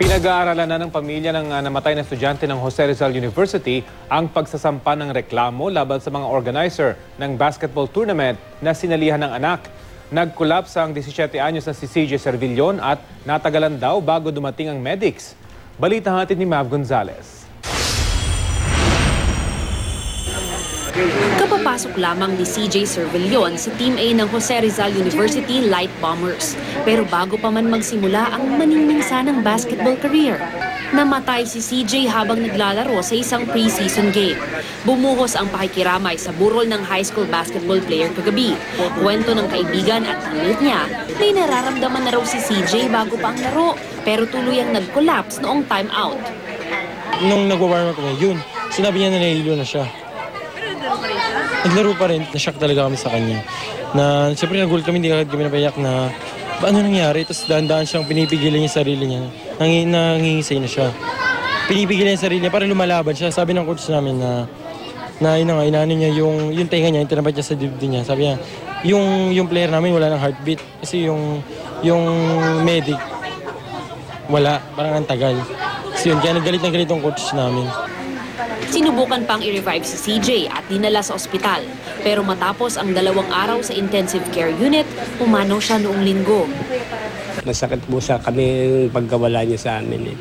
Pinag-aaralan na ng pamilya ng namatay na estudyante ng Jose Rizal University ang pagsasampa ng reklamo laban sa mga organizer ng basketball tournament na sinalihan ng anak. Nag-collapse ang 17 anyos na si CJ Servillon at natagalan daw bago dumating ang medics. Balita hatid ni Mav Gonzalez. Kapapasok lamang ni CJ Servillon sa Team A ng Jose Rizal University Light Bombers. Pero bago pa man magsimula ang maningmingsanang basketball career, namatay si CJ habang naglalaro sa isang pre-season game. Bumuhos ang pakikiramay sa burol ng high school basketball player kagabi. Kwento ng kaibigan at teammate niya, may nararamdaman na raw si CJ bago pa ang laro, pero tuluyang nag-collapse noong time out. Nung nagwa-warm up kami, yun, sinabi niya na nahihilo na siya. Naglaro pa rin, na-shock talaga kami sa kanya. Na siyempre nagulat kami, hindi agad kami napayak na ano nangyari. Tapos dahan-dahan siyang pinipigilan niya sarili niya. Nangingisay na siya. Pinipigilan niya sarili niya para lumalaban siya. Sabi ng coach namin na inaano niya yung tenga niya, yung tinabat niya sa dibdib niya. Sabi niya, yung player namin wala ng heartbeat. Kasi yung medic, wala, parang ang tagal. Kasi yun, kaya nagalit na galit ang coach namin. Sinubukan pang i-revive si CJ at dinala sa ospital. Pero matapos ang 2 araw sa intensive care unit, pumanaw siya noong linggo. Masakit po sa kami yung pagkawala niya sa amin.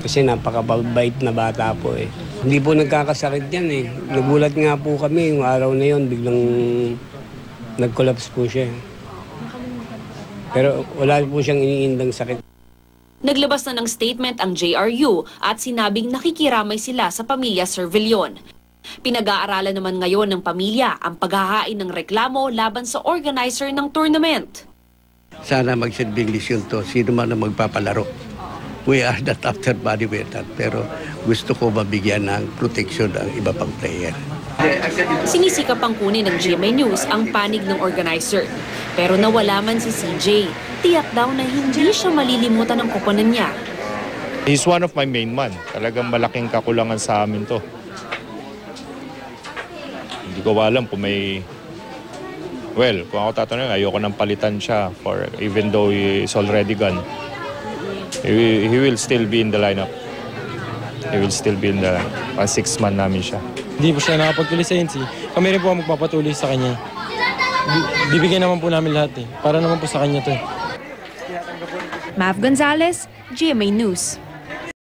Kasi napakabait na bata po . Hindi po nagkakasakit yan . Nagulat nga po kami yung araw na yun, biglang nag-collapse po siya. Pero wala po siyang iniindang sakit. Naglabas na ng statement ang JRU at sinabing nakikiramay sila sa pamilya Servillon. Pinag-aaralan naman ngayon ng pamilya ang paghahain ng reklamo laban sa organizer ng tournament. Sana magsilbing lesyon to, sino man ang magpapalaro. We are not after body with that, pero gusto ko mabigyan ng protection ang iba pang player. Sinisikap pang kunin ng GMA News ang panig ng organizer. Pero nawala man si CJ, tiyak daw na hindi siya malilimutan ng koponan niya. He's one of my main man. Talagang malaking kakulangan sa amin to. Hindi ko alam kung may... Well, kung ako tatanungin, ayoko nang palitan siya for even though he is already gone. He will still be in the lineup. He will still be in the 6-man namin siya. Hindi po siya nakapagtuloy sa NC. Kami rin po ang magpapatuloy sa kanya. Bibigyan naman po namin lahat . Para naman po sa kanya to . Mav Gonzalez, GMA News.